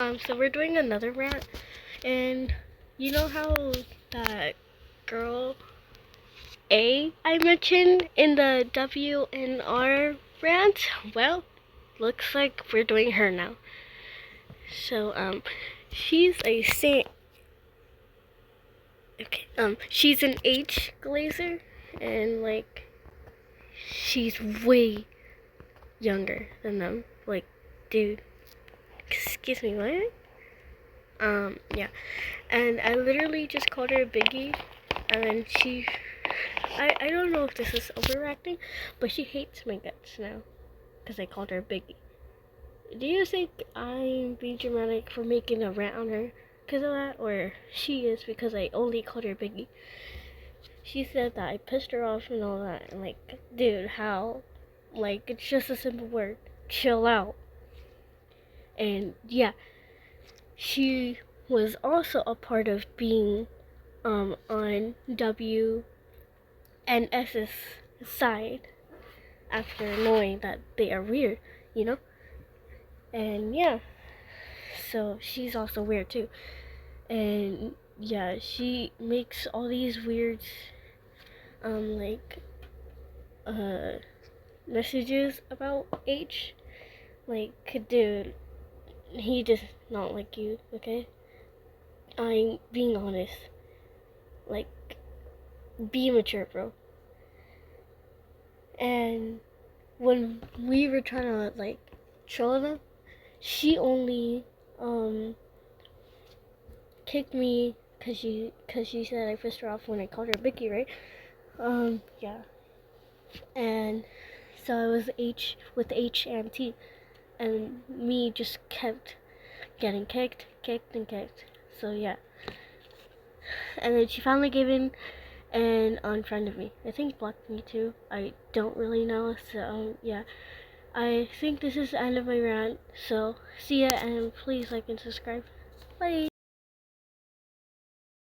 So we're doing another rant, and you know how that girl I mentioned in the W and R rant? Well, looks like we're doing her now. So, she's a saint. Okay, she's an H glazer, and like, she's way younger than them. Like, dude, excuse me, what? Yeah. And I literally just called her a biggie, and then I don't know if this is overacting, but she hates my guts now, because I called her a biggie. Do you think I'm being dramatic for making a rant on her because of that, or she is because I only called her a biggie? She said that I pissed her off and all that, and like, dude, how? Like, it's just a simple word. Chill out. And yeah, she was also a part of being on W and S's side after knowing that they are weird, you know? And yeah, so she's also weird too. And yeah, she makes all these weird, like, uh, messages about H. Like, dude, he does not like you, okay? I'm being honest. Like, be mature, bro. And when we were trying to, like, troll them, she only, kicked me cause she said I pissed her off when I called her Vicky, right? Yeah. And so I was H with H and T, and me just kept getting kicked, and kicked. So yeah. And then she finally gave in and unfriended me. I think blocked me too. I don't really know. So yeah. I think this is the end of my rant. So see ya, and please like and subscribe. Bye.